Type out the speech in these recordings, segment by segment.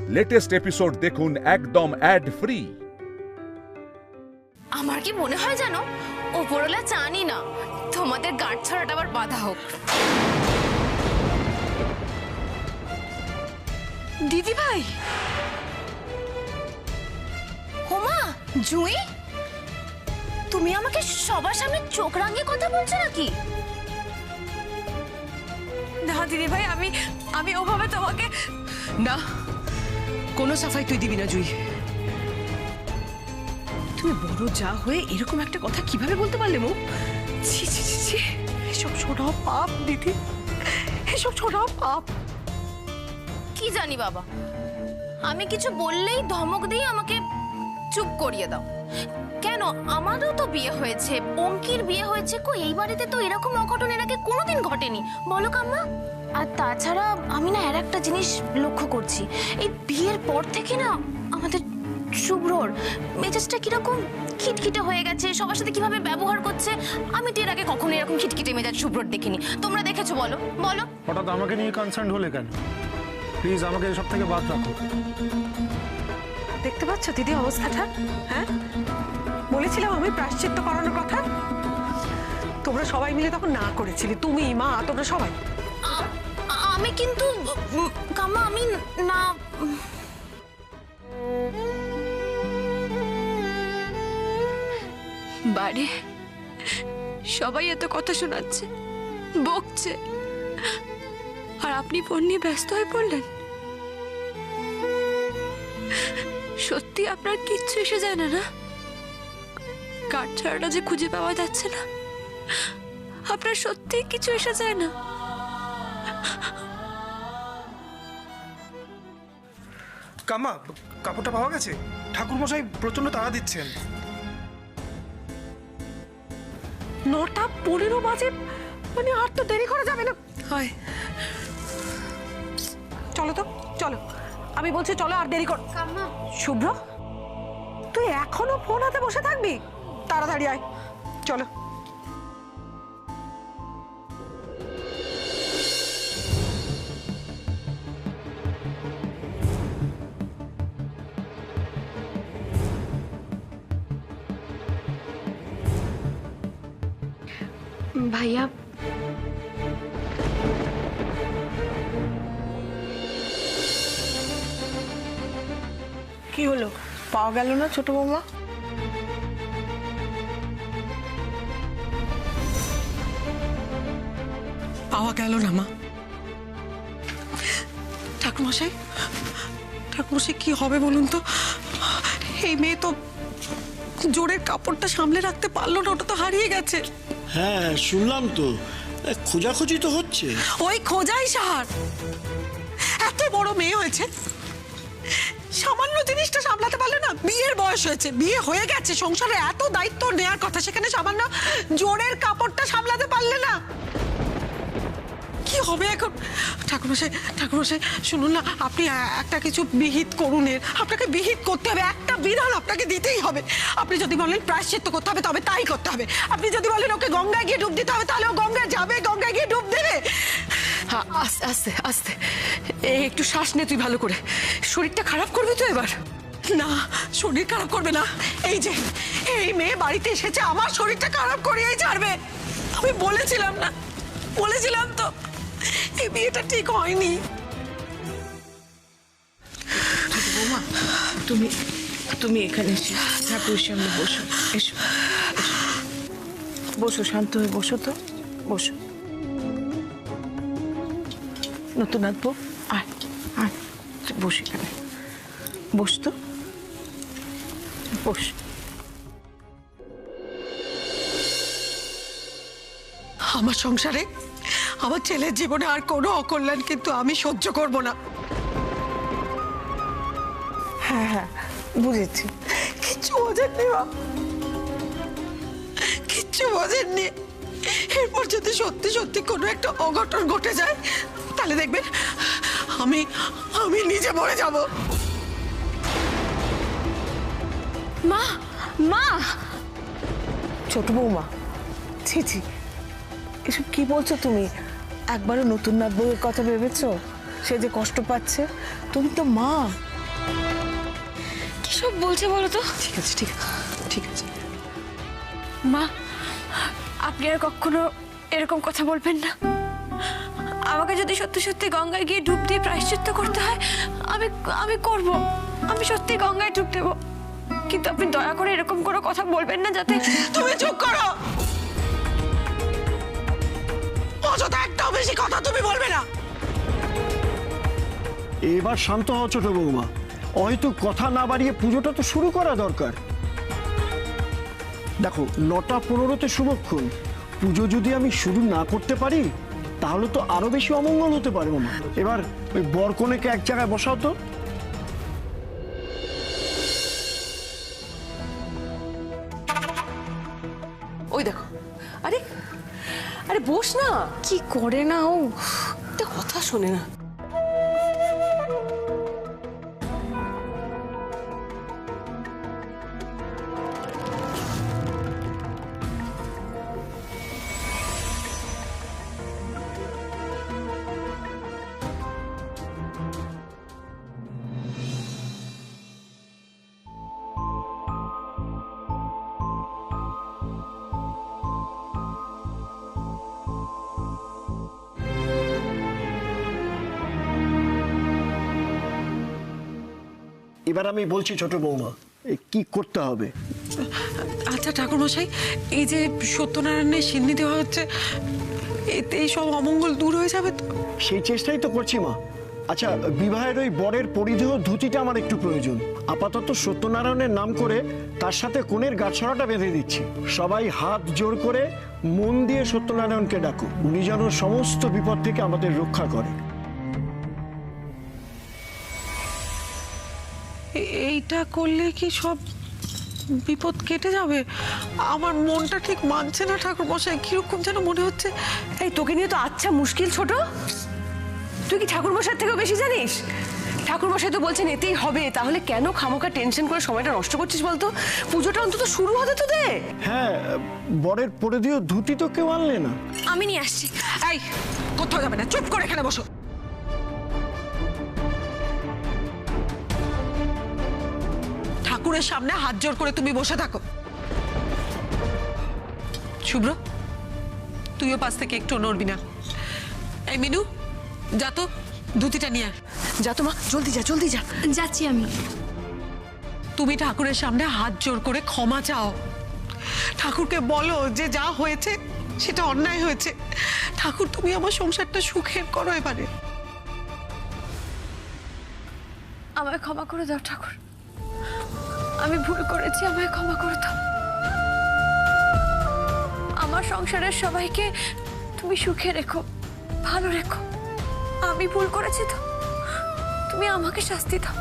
Latest episode দেখুন একদম add free. আমার কি মনে হয় জানো, ওপরওয়ালা চানি না তোমাদের গাঁট ছড়াটা আবার বাধা হোক। দিদি ভাই, হোমা, জুই, তুমি আমাকে সবার সামনে চোখ রাঙিয়ে কথা বলছো নাকি? না দিদি ভাই, আমি ওভাবে তোমাকে না, কোনো সাফাই তুই দিবি না জুই। তুমি বড় যা হয়ে এরকম একটা কথা কিভাবে বলতে পারলে মো? ছি ছি ছি ছি, এসব ছোটাও পাপ দিদি, এসব ছোটাও পাপ। কি জানি বাবা, আমি কিছু বললেই ধমক দিয়ে আমাকে চুপ করিয়ে দাও। কেন, আমারও তো বিয়ে হয়েছে, অঙ্কির বিয়ে হয়েছে, কই এই বাড়িতে তো এরকম অঘটন এর আগে কোনোদিন ঘটেনি, বলো কাম্মা? আর তাছাড়া আমি না আর একটা জিনিস লক্ষ্য করছি, এই বিয়ের পর থেকে না আমাদের শুভ্রর মেজাজটা কিরকম খিটখিটে হয়ে গেছে, সবার সাথে কিভাবে ব্যবহার করছে। আমি তো এর আগে কখনো এরকম খিটখিটে মেজাজ শুভ্রর দেখিনি, তোমরা দেখেছো? বলো বলো। হঠাৎ আমাকে নিয়ে কনসার্ন হলে কেন? প্লিজ আমাকে এসব থেকে বাদ রাখো। দেখতে পাচ্ছ দিদি অবস্থাটা? হ্যাঁ, বলেছিলাম আমি প্রায়শ্চিত্ত করানোর কথা, তোমরা সবাই মিলে তখন না করেছিলে, তুমি মা তোমরা সবাই। আমি কিন্তু কাম্মা, আমি না, বাড়ি সবাই এত কথা শোনাচ্ছে, বকছে, আর আপনি ফোন নিয়ে ব্যস্ত হয়ে পড়লেন। সত্যি আপনার কিচ্ছু এসে যায় না? না, কাঠ ছাড়াটা যে খুঁজে পাওয়া যাচ্ছে না, আপনার সত্যি কিছু এসে যায় না? কাম্মা, কাপড়টা পাওয়া গেছে? ঠাকুরমশাই প্রচন্ড তাড়া দিচ্ছেন। 9:15 বাজে, মানে আর তো দেরি করা যাবে না। হয়, চলো তো, চলো, আমি বলছি চলো, আর দেরি কর। শুভ্র, তুই এখনো ফোন হাতে বসে থাকবি? তাড়াতাড়ি আয়, চলো। ভাইয়া, কি হলো, পাওয়া গেল না ছোট বৌমা? পাওয়া গেল না মা। ঠাকুরমশাই, ঠাকুরমশাই কি হবে বলুন তো? এই মেয়ে তো জোরের কাপড়টা সামলে রাখতে পারলো না, ওটা তো হারিয়ে গেছে। হ্যাঁ শুনলাম তো, খোঁজাখুঁজি তো হচ্ছে। ওই খোঁজাই সার, এত বড় মেয়ে হয়েছে, সামান্য জিনিসটা সামলাতে পারলে না? বিয়ের বয়স হয়েছে, বিয়ে হয়ে গেছে, সংসারে এত দায়িত্ব নেওয়ার কথা, সেখানে সামান্য জোরের কাপড়টা সামলাতে পারলে না? কি হবে এখন? ঠাকুরমশাই, ঠাকুরমশাই শুনুন না, আপনি একটা কিছু বিহিত করুন, এর আপনাকে বিহিত করতে হবে, একটা বিধান আপনাকে দিতেই হবে। আপনি যদি বলেন প্রায়শ্চিত্ত করতে হবে, তবে তাই করতে হবে। আপনি যদি বলেন ওকে গঙ্গায় গিয়ে ডুব দিতে হবে, তাহলে ও গঙ্গায় যাবে, গঙ্গায় গিয়ে ডুব দেবে। আস্তে আস্তে আস্তে, একটু শ্বাস নে তুই ভালো করে, শরীরটা খারাপ করবি তো এবার। না, শরীর খারাপ করবে না, এই যে এই মেয়ে বাড়িতে এসেছে, আমার শরীরটা খারাপ করিয়েই ছাড়বে। আমি বলেছিলাম না, বলেছিলাম তো, এই বিয়েটা ঠিক হয়নি। বৌমা, তুমি তুমি এখানে এসে ঠাকুরের সামনে বসো, এসো বসো, শান্ত হয়ে বসো তো, বসো। নতুন আসবো, আয় আয়, বস এখানে, বস তো, বস। আমার সংসারে, আমার ছেলের জীবনে আর কোনো অকল্যাণ কিন্তু আমি সহ্য করব না। হ্যাঁ হ্যাঁ, বুঝেছি। কিচ্ছু বোঝেননি মা, কিচ্ছু বোঝেননি। এরপর যদি সত্যি সত্যি কোনো একটা অঘটন ঘটে যায়, তাহলে দেখবেন আমি আমি নিজে মরে যাব। মা, মা, ছোট বৌমা, ছি ছি, এসব কি বলছো তুমি? একবারও নতুন নাত বউয়ের কথা ভেবেছো? সে যে কষ্ট পাচ্ছে, তুমি তো মা। সব বলছে বলো তো? ঠিক আছে ঠিক আছে ঠিক আছে। মা, আপনি আর কখনো এরকম কথা বলবেন না। আমাকে যদি সত্যি সত্যি গঙ্গায় গিয়ে ডুব দিয়ে প্রায়শ্চিত্ত করতে হয়, আমি আমি করব। আমি সত্যি গঙ্গায় ডুব দেব, কিন্তু আপনি দয়া করে এরকম কোনো কথা বলবেন না যাতে। তুমি চুপ করো, অযথা একটাও বেশি কথা তুমি বলবে না। এবার শান্ত হও ছোট বৌমা, হয়তো কথা না বাড়িয়ে পুজোটা তো শুরু করা দরকার। দেখো 9:15 শুভক্ষণ, পুজো যদি আমি শুরু না করতে পারি তাহলে তো আরো বেশি অমঙ্গল হতে পারে মামা। এবার ওই বরকনেকে এক জায়গায় বসাও তো। ওই দেখো, আরে আরে বস না। কি করে না ও? একটা কথা শোনে না। এবার আমি বলছি ছোট বৌমা কি করতে হবে। আচ্ছা ঠাকুরমশাই, এই যে সত্যনারায়ণের সিন্নি দেওয়া হচ্ছে, এতে এই সব অমঙ্গল দূর হয়ে যাবে তো? সেই চেষ্টাই তো করছি মা। আচ্ছা, বিবাহের ওই বরের পরিধেয় ধুতিটা আমার একটু প্রয়োজন। আপাতত সত্যনারায়ণের নাম করে তার সাথে কনের গাছড়াটা বেঁধে দিচ্ছি। সবাই হাত জোর করে মন দিয়ে সত্যনারায়ণকে ডাকো, উনি যেন সমস্ত বিপদ থেকে আমাদের রক্ষা করে। এইটা করলে কি সব বিপদ কেটে যাবে? আমার মনটা ঠিক মানছে না ঠাকুরমশাই, কিরকম যেন মনে হচ্ছে। এই তোকে নিয়ে তো আচ্ছা মুশকিল ছোট। তুই কি ঠাকুরমশাই থেকেও বেশি জানিস? ঠাকুরমশাই তো বলছেন এতেই হবে, তাহলে কেন খামোকা টেনশন করে সময়টা নষ্ট করছিস বলতো? পুজোটা অন্তত শুরু হতে তো দে। হ্যাঁ, বরের পরিধেয় ধুতি তো কেউ আনলে না। আমি নিয়ে আসছি। এই কোথাও যাবে না, চুপ করে এখানে বসো। ঠাকুরের সামনে হাত জোর করে তুমি বসে থাকো। শুভ্র, তুইও পাশ থেকে একটু নড়বি না। এই মিনু, যা তো ধুতিটা নিয়ে আয়। যা তো মা, জলদি যা জলদি যা। যাচ্ছি আমি। তুমি ঠাকুরের সামনে হাত জোর করে ক্ষমা চাও। ঠাকুরকে বলো যে যা হয়েছে সেটা অন্যায় হয়েছে। ঠাকুর, তুমি আমার সংসারটা সুখের করো এবারে। আমায় ক্ষমা করে দাও ঠাকুর, আমি ভুল করেছি, আমায় ক্ষমা করে দাও। আমার সংসারের সবাইকে তুমি সুখে রেখো, ভালো রেখো। আমি ভুল করেছি তো, তুমি আমাকে শাস্তি দাও।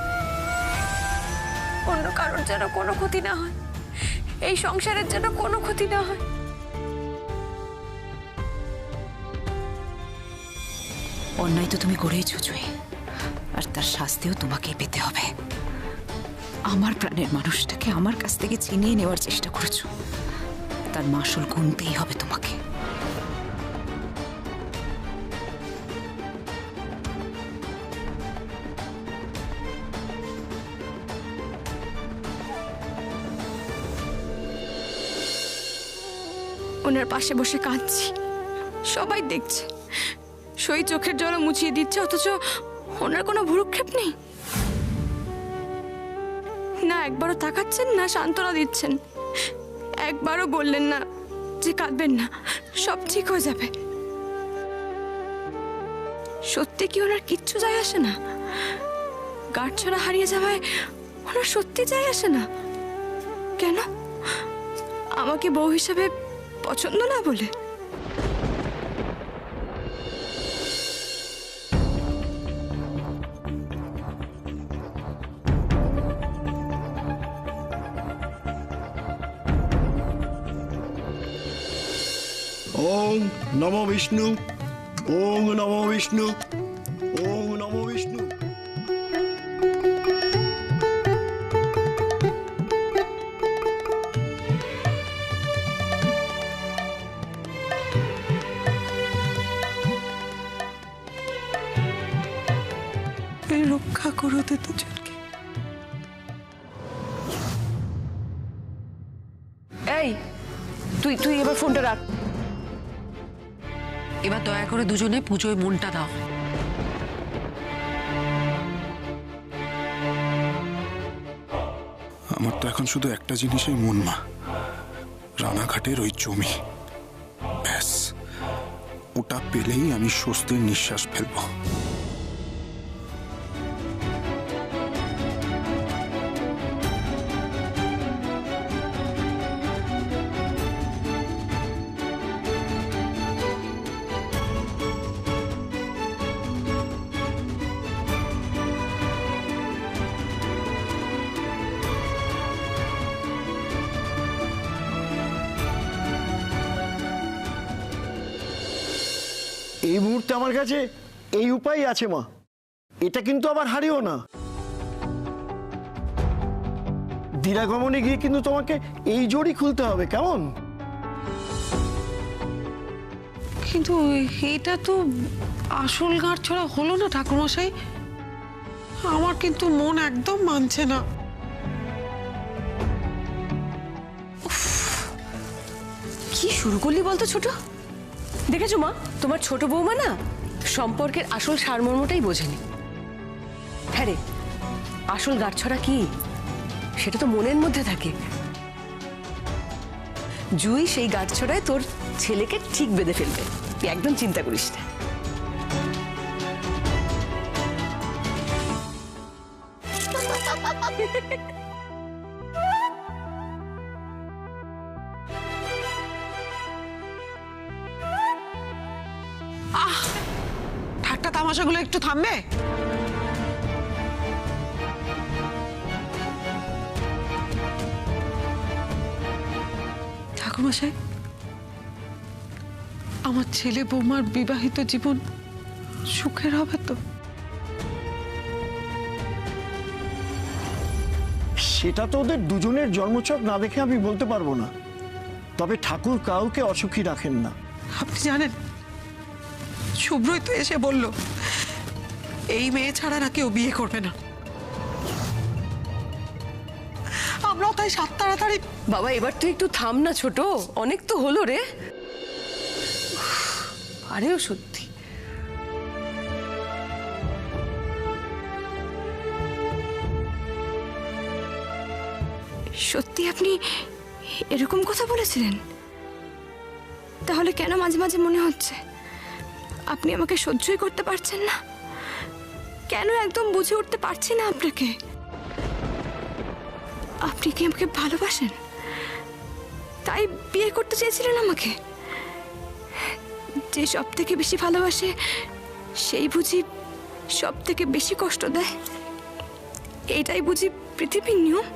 অন্য কারোর যেন কোনো ক্ষতি না হয়, এই সংসারের যেন কোনো ক্ষতি না হয়। অন্যায় তো তুমি করেইছো জুই, আর তার শাস্তিও তোমাকেই পেতে হবে। আমার প্রাণের মানুষটাকে আমার কাছ থেকে ছিনিয়ে নেওয়ার চেষ্টা করেছো, তার মাসুল গুনতেই হবে তোমাকে। ওনার পাশে বসে কাঁদছি, সবাই দেখছে। সই চোখের জল মুছিয়ে দিচ্ছে, অথচ ওনার কোনো ভ্রুক্ষেপ নেই। না একবারও তাকাচ্ছেন, না সান্ত্বনা দিচ্ছেন। একবারও বললেন না যে কাঁদবেন না, সব ঠিক হয়ে যাবে। সত্যি কি ওনার কিচ্ছু যায় আসে না? গাঁটছড়া হারিয়ে যাওয়ায় ওনার সত্যি যায় আসে না? কেন? আমাকে বউ হিসাবে পছন্দ না বলে? ওং নমো বিষ্ণু, ওং নমো বিষ্ণু, ওং নমো বিষ্ণু। রক্ষা করো দুজনকে। এই তুই তুই এবার ফোনটা রাখ। এবার দয়া করে দুজনে পুজোয় মনটা দাও। আমার তো এখন শুধু একটা জিনিসই মন মা, রানাঘাটের ওই জমি। ব্যাস, ওটা পেলেই আমি স্বস্তির নিঃশ্বাস ফেলবো। এই মুহূর্তে আমার কাছে এই উপায় আছে মা, এটা কিন্তু আবার হারিও না। দিরাগমনে গিয়ে কিন্তু তোমাকে এই জড়ি খুলতে হবে, কেমন? কিন্তু এটা তো আসল গাঁট ছড়া হলো না ঠাকুরমশাই, আমার কিন্তু মন একদম মানছে না। কি শুরু করলি বলতো ছোট? দেখেছো মা, তোমার ছোট বৌমা না সম্পর্কের আসল সারমর্মটাই বোঝেনি। হ্যাঁ রে, আসল গাঁটছড়া কি সেটা তো মনের মধ্যে থাকে। জুই সেই গাঁটছড়ায় তোর ছেলেকে ঠিক বেঁধে ফেলবে, তুই একদম চিন্তা করিস না। ঠাট্টা তামাশাগুলো একটু থামবে? ঠাকুরমশাই, আমার ছেলে বৌমার বিবাহিত জীবন সুখের হবে তো? সেটা তো ওদের দুজনের জন্মছক না দেখে আমি বলতে পারবো না, তবে ঠাকুর কাউকে অসুখী রাখেন না। আপনি জানেন, শুভ্রই তো এসে বলল এই মেয়ে ছাড়া না কেউ বিয়ে করবে না। আমরাও তাই সাত তাড়াতাড়ি। বাবা এবার তুই একটু থাম না ছোট, অনেক তো হলো রে। আরেও সত্যি সত্যি আপনি এরকম কথা বলেছিলেন? তাহলে কেন মাঝে মাঝে মনে হচ্ছে আপনি আমাকে সহ্যই করতে পারছেন না? কেন একদম বুঝে উঠতে পারছি না আপনাকে? আপনি কি আমাকে ভালোবাসেন তাই বিয়ে করতে চেয়েছিলেন আমাকে? যে সব থেকে বেশি ভালোবাসে সেই বুঝি সব থেকে বেশি কষ্ট দেয়, এটাই বুঝি পৃথিবীর নিয়ম?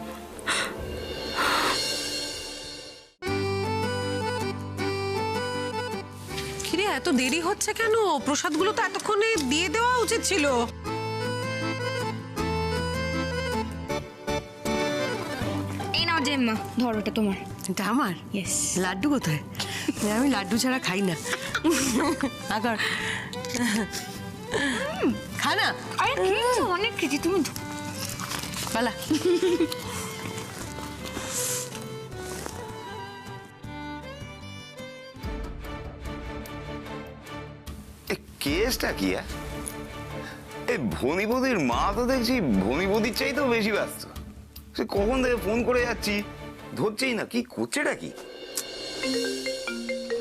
কিরে, এত দেরি হচ্ছে কেন? প্রসাদগুলো তো এতক্ষণে দিয়ে দেওয়া উচিত ছিল। এই নাও জেম্মা, ধরো এটা তোমার। এটা আমার? ইয়েস। লাড্ডু কোথায়? আমি লাড্ডু ছাড়া খাই না। আগার খা না। আরে খেয়েছো, অনেক খেয়েছি, তুমি পালা। কেসটা কি? এই ভনিপতির মা তো দেখছি ভনিপতির চাইতেও বেশি ব্যস্ত। সে কখন থেকে ফোন করে যাচ্ছি, ধরছেই না। কি করছেটা কি?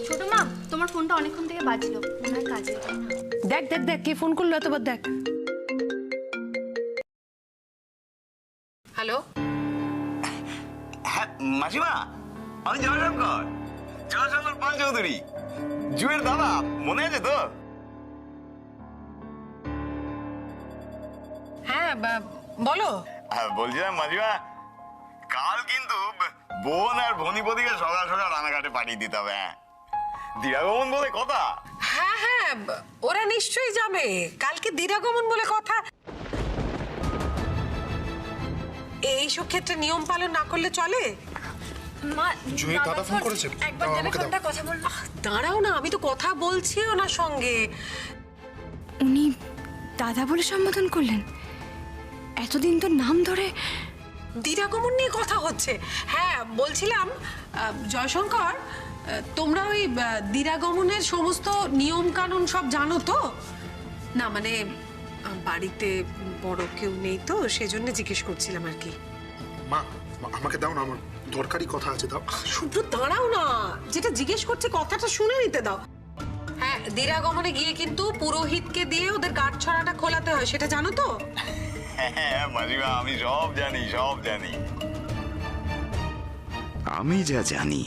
ছোট মা, তোমার ফোনটা অনেকক্ষণ থেকে বাজলো, মনে হয় কাজে। দেখ দেখ দেখ কে ফোন করলো এতবার, দেখ। হ্যালো, হ্যাঁ মাসিমা, আমি জয়শঙ্কর পাল চৌধুরী, জুয়ের দাদা। মনে আছে তো? হ্যাঁ বলো। বলছিলাম মাসিমা, কাল কিন্তু বোন আর ভনিপতিকে সকাল সকাল রানাঘাটে পাঠিয়ে দিতে হবে। হ্যাঁ, দিরাগমন বলে কথা। হ্যাঁ হ্যাঁ, ওরা নিশ্চয়ই যাবে। কালকে দিরাগমন বলে কথা। এইসব ক্ষেত্রে নিয়ম পালন না করলে চলে? মা, জুঁয়ের দাদা ফোন করেছে, একবার দেবে ফোনটা, কথা বলবো। দাঁড়াও না, আমি তো কথা বলছি ওনার সঙ্গে। উনি দাদা বলে সম্বোধন করলেন? এতদিন তো নাম ধরে। দিরাগমন নিয়ে কথা হচ্ছে। হ্যাঁ বলছিলাম জয়শঙ্কর, তোমরা ওই দিরাগমনের সমস্ত নিয়ম কানুন সব জানো তো? না মানে বাড়িতে বড় কেউ নেই তো সেজন্য জিজ্ঞেস করছিলাম আর কি। মা আমাকে দাও না, আমার দরকারি কথা আছে, দাও। শুভ্র দাঁড়াও না, যেটা জিজ্ঞেস করছে কথাটা শুনে নিতে দাও। হ্যাঁ, দিরাগমনে গিয়ে কিন্তু পুরোহিতকে দিয়ে ওদের গাঁট ছড়াটা খোলাতে হয়, সেটা জানো তো? হ্যাঁ মাসিমা, আমি সব জানি, সব জানি। আমি যা জানি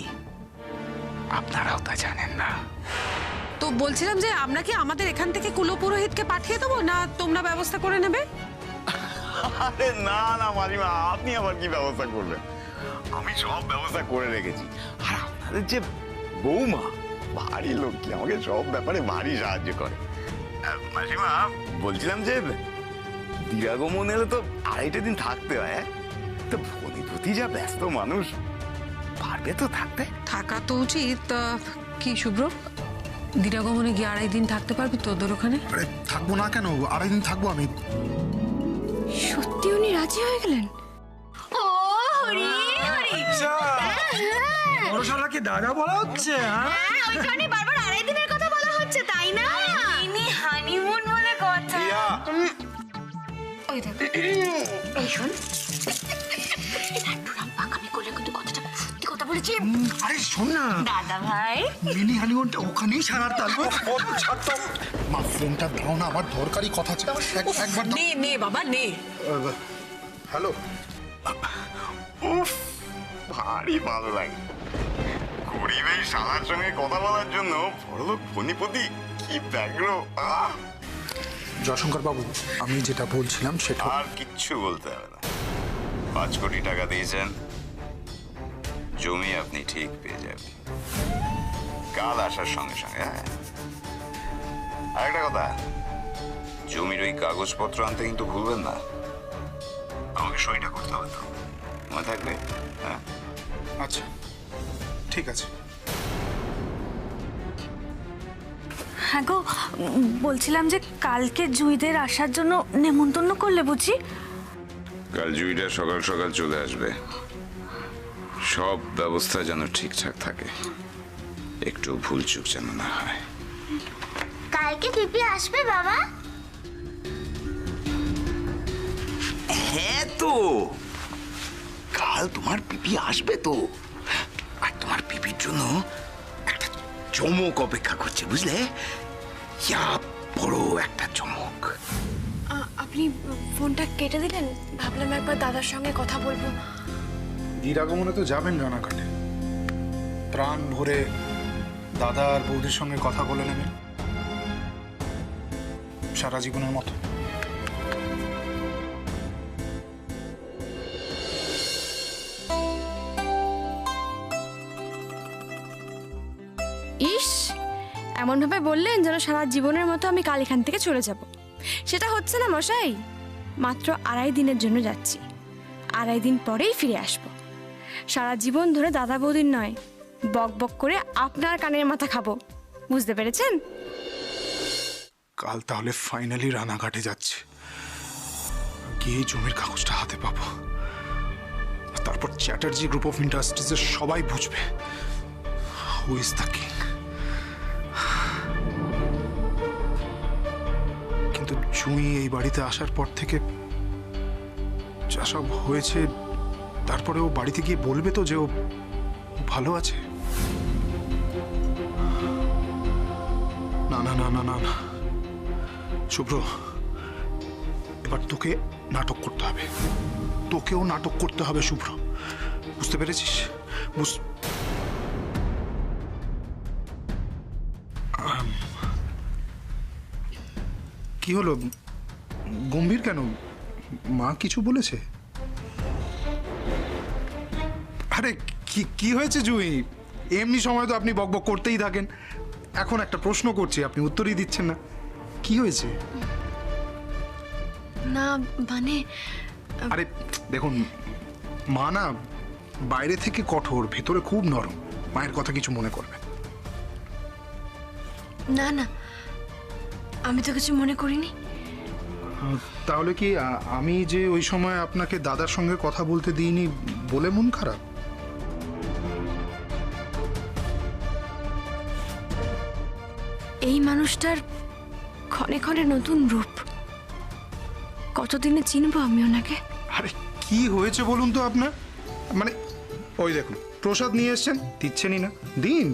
আপনারাও তা জানেন না। তো বলছিলাম যে আমরা কি আমাদের এখান থেকে কুলপুরোহিতকে পাঠিয়ে দেবো, না তোমরা ব্যবস্থা করে নেবে? আরে না না মাসিমা, আপনি আবার কি ব্যবস্থা করবেন? আমি সব ব্যবস্থা করে রেখেছি। আর আপনাদের যে বৌমা ভারী লক্ষ্মী, আমাকে সব ব্যাপারে ভারী সাহায্য করে। মাসিমা বলছিলাম যে দিরাগমন এলে তো 2.5 দিন থাকতে হয়, তো ভনিপতি যা ব্যস্ত মানুষ, পারবে তো থাকতে? থাকা তো উচিত। কি শুভ্র, দিরাগমনে গিয়ে 2.5 দিন থাকতে পারবি তোদের ওখানে? আরে থাকবো না কেন, 2.5 দিন থাকবো আমি। সত্যি উনি রাজি হয়ে গেলেন? ও হরি হরি, বড়শালা কি দাদা বলা হচ্ছে? ওইখানে বারবার 2.5 দিনের কথা বলা হচ্ছে, তাই না? ইনি হানিমুন বলে কথা। ওই দেখ, এই শোন, আমি করলে কিন্তু কথাটা সত্যি কথা বলেছি। আরে শোন না দাদা ভাই, মিনি হানিমুনটা ওখানেই সারার তালবো। মা ফোনটা দাও না, আমার দরকারি কথা আছে, একবার দাও। নে নে বাবা নে। হ্যালো। উফ, ভারী ভালো লাগে গরিবের শালার সঙ্গে কথা বলার জন্য বড়লোক ভনিপতি কি ব্যগ্র। জয়শঙ্কর বাবু, আমি যেটা বলছিলাম সেটা আর কিচ্ছু বলতে হবে না। 5 কোটি টাকা দিয়েছেন, জমি আপনি ঠিক পেয়ে যাবেন কাল আসার সঙ্গে সঙ্গে। হ্যাঁ, আরেকটা কথা, জমির ওই কাগজপত্র আনতে কিন্তু ভুলবেন না, আমাকে সইটা করতে হবে তো, মনে থাকবে? হ্যাঁ আচ্ছা ঠিক আছে। হ্যাঁ গো, বলছিলাম যে কালকে জুইদের আসার জন্য নেমন্তন্ন করলে বুঝি? কাল জুইটা সকাল সকাল চলে আসবে, সব ব্যবস্থা যেন ঠিকঠাক থাকে, একটু ভুলচুক যেন না হয়। কালকে পিপি আসবে বাবা? হ্যাঁ তো, কাল তোমার পিপি আসবে তো, আর তোমার পিপির জন্য একটা চমক অপেক্ষা করছে, বুঝলে? ইয়া বড় একটা চমক। আপনি ফোনটা কেটে দিলেন, ভাবলাম একবার দাদার সঙ্গে কথা বলবো। দিরাগমনে তো যাবেন রানাঘাটে, প্রাণ ভরে দাদা আর বৌদির সঙ্গে কথা বলে নেবেন সারা জীবনের মতো। ইস, এমনভাবে বললেন যেন সারা জীবনের মতো আমি কাল এখান থেকে চলে যাব। সেটা হচ্ছে না মশাই, মাত্র 2.5 দিনের জন্য যাচ্ছি, 2.5 দিন পরেই ফিরে আসব। সারা জীবন ধরে দাদা বৌদির নয়, বক বক করে আপনার কানের মাথা খাবো, বুঝতে পেরেছেন? কাল তাহলে ফাইনালি রানাঘাটে যাচ্ছে, গিয়ে জমির কাগজটা হাতে পাবো, তারপর চ্যাটার্জি গ্রুপ অফ ইন্ডাস্ট্রিজের সবাই বুঝবে হু ইজ দ্য কিং। কিন্তু জুঁই এই বাড়িতে আসার পর থেকে যা সব হয়েছে, তারপরে ও বাড়িতে গিয়ে বলবে তো যে ও ভালো আছে? না না না না না না, শুভ্র, এবার তোকে নাটক করতে হবে, তোকেও নাটক করতে হবে শুভ্র, বুঝতে পেরেছিস? কি হলো, গম্ভীর কেন? মা কিছু বলেছে? আরে কি হয়েছে জুঁই? এমনি সময় তো আপনি বকবক করতেই থাকেন, এখন একটা প্রশ্ন করছি আপনি উত্তরই দিচ্ছেন না, কি হয়েছে? না মানে, আরে দেখুন, মা না বাইরে থেকে কঠোর, ভেতরে খুব নরম, মায়ের কথা কিছু মনে করবে না না, আমি তো কিছু মনে করিনি। তাহলে কি আমি যে ওই সময় আপনাকে দাদার সঙ্গে কথা বলতে দিইনি বলে মন খারাপ? এই মানুষটার ক্ষণে ক্ষণে নতুন রূপ, কতদিনে চিনবো আমি ওনাকে? আরে কি হয়েছে বলুন তো আপনার? মানে ওই দেখুন প্রসাদ নিয়ে এসছেন, দিচ্ছেনই না। দিন।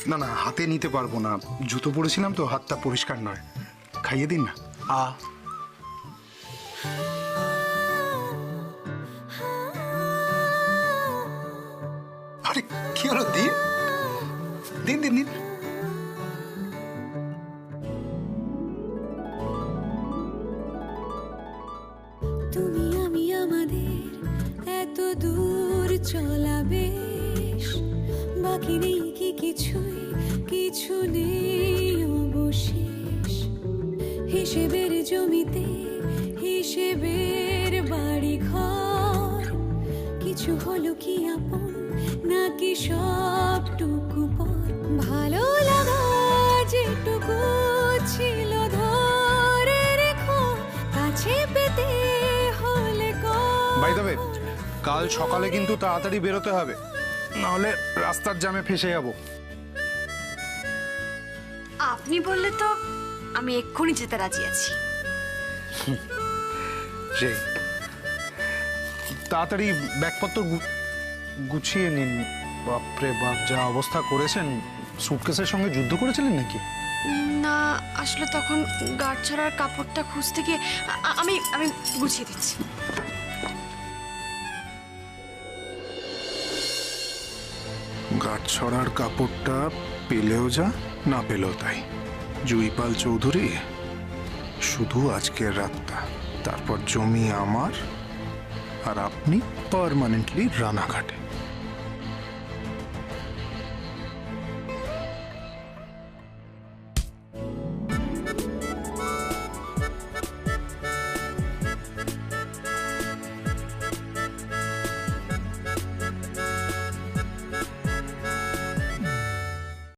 না না, হাতে নিতে পারবো না, জুতো পরেছিলাম তো, হাতটা পরিষ্কার নয়। খাইয়ে দিন না। আরে কি হলো? দিন দিন দিন দিন। তুমি আমি আমাদের এত দূর চলা বেশ, বাকি নেই কি কিছুই, কিছু নেই অবশেষ। হিসেবের জমিতে হিসেবের বাড়ি ঘর, কিছু হলো কি আপন নাকি সবটুকু পর। ভালো লাগা যেটুকু ছিল ধরে রেখো, কাছে পেতে হলে বাই দ্য ওয়ে, কাল সকালে কিন্তু তাড়াতাড়ি বেরোতে হবে, নাহলে রাস্তার জ্যামে ফেসে যাবো। আপনি বললে তো আমি এক্ষুনি যেতে রাজি আছি। সেই তাড়াতাড়ি ব্যাগপত্র গুছিয়ে নিন। বাপরে বাপ, যা অবস্থা করেছেন! সুটকেসের সঙ্গে যুদ্ধ করেছিলেন নাকি? না, আসলে তখন গাঢ় ছড়ার কাপড়টা খুঁজতে গিয়ে আমি গুছিয়ে দিচ্ছি। গাঁটছড়ার কাপড়টা পেলেও যা, না পেলেও তাই। জুইপাল চৌধুরী, শুধু আজকের রাতটা, তারপর জমি আমার, আর আপনি পার্মানেন্টলি রানাঘাটে।